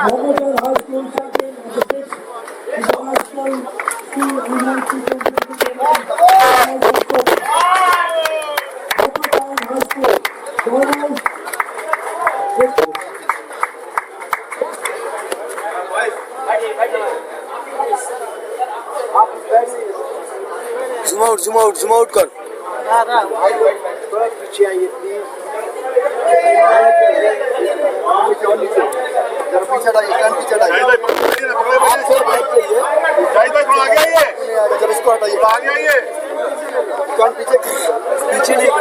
Mohammedan High School champion of the sixth International School University Championship. Mohammedan High School. Donors. zoom out कर पीछे आइए please पीछे हटाइए जब इसको हटाइए पीछे नहीं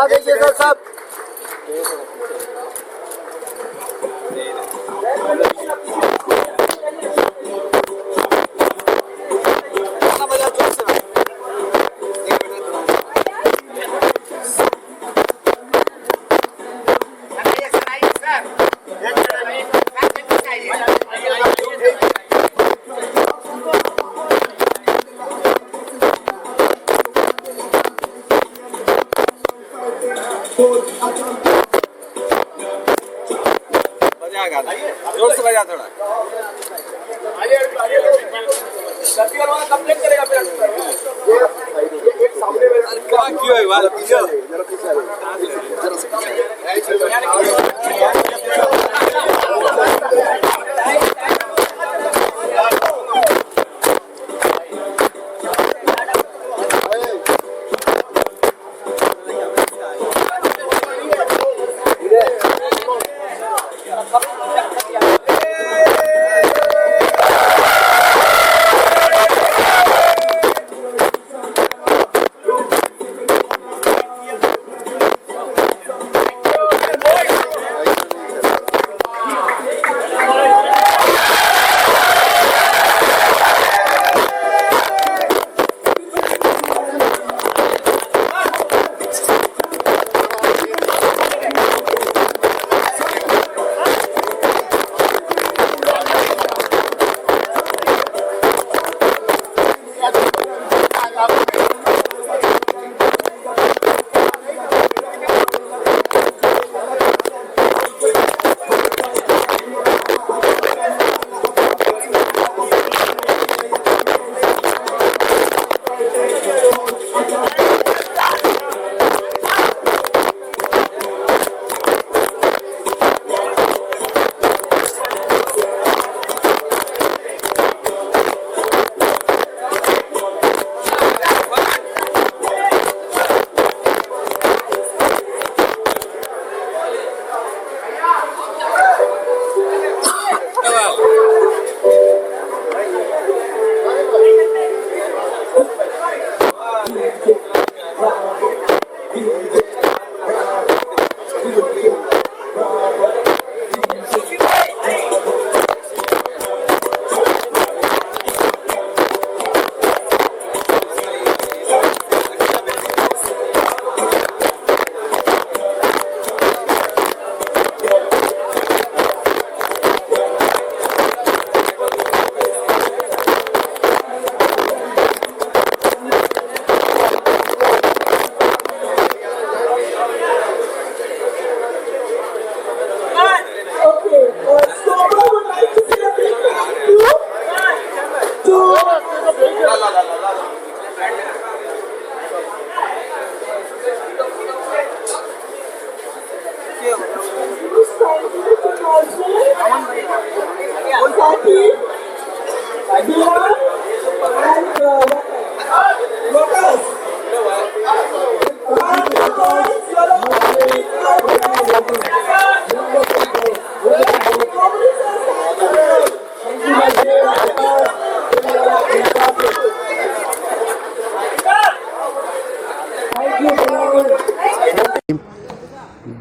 देखिए सर साहब जोर से बजा थोड़ा कंप्लेंट करेगा क्या क्यों है वाला पीछे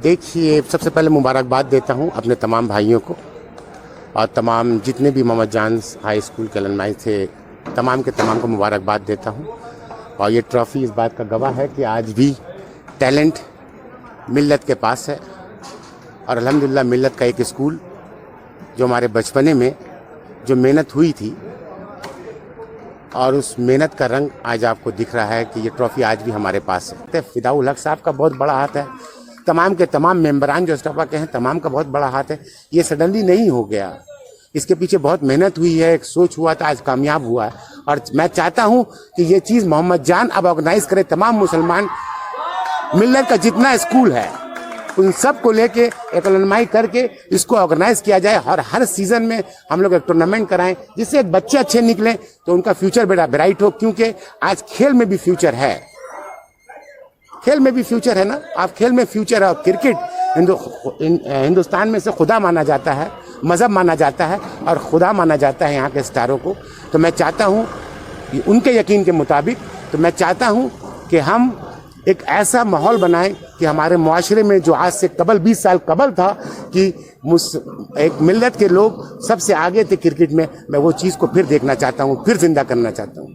देखिए, सबसे पहले मुबारकबाद देता हूं अपने तमाम भाइयों को और तमाम जितने भी मोहम्मद जान हाई स्कूल के अलमनाई थे, तमाम के तमाम को मुबारकबाद देता हूं। और ये ट्रॉफ़ी इस बात का गवाह है कि आज भी टैलेंट मिल्लत के पास है और अल्हम्दुलिल्लाह मिल्लत का एक स्कूल जो हमारे बचपने में जो मेहनत हुई थी और उस मेहनत का रंग आज आपको दिख रहा है कि ये ट्रॉफी आज भी हमारे पास है। फिदाउल हक साहब का बहुत बड़ा हाथ है, तमाम के तमाम मेंबरान जो स्टाफा के हैं तमाम का बहुत बड़ा हाथ है। ये सडनली नहीं हो गया, इसके पीछे बहुत मेहनत हुई है, एक सोच हुआ था, आज कामयाब हुआ है। और मैं चाहता हूं कि ये चीज़ मोहम्मद जान अब ऑर्गेनाइज करे, तमाम मुसलमान मिल्लत का जितना स्कूल है उन सब को लेके एक अलमाई करके इसको ऑर्गेनाइज किया जाए और हर सीजन में हम लोग एक टूर्नामेंट कराएं जिससे बच्चे अच्छे निकले तो उनका फ्यूचर बड़ा ब्राइट हो, क्योंकि आज खेल में भी फ्यूचर है, खेल में भी फ्यूचर है ना। आप खेल में फ्यूचर है। क्रिकेट हिंदुस्तान में से खुदा माना जाता है, मज़हब माना जाता है और खुदा माना जाता है यहाँ के स्टारों को। तो मैं चाहता हूँ कि उनके यकीन के मुताबिक तो मैं चाहता हूँ कि हम एक ऐसा माहौल बनाएं कि हमारे मुआशरे में जो आज से कबल 20 साल कबल था कि एक मिल्लत के लोग सबसे आगे थे क्रिकेट में, मैं वो चीज़ को फिर देखना चाहता हूँ, फिर जिंदा करना चाहता हूँ।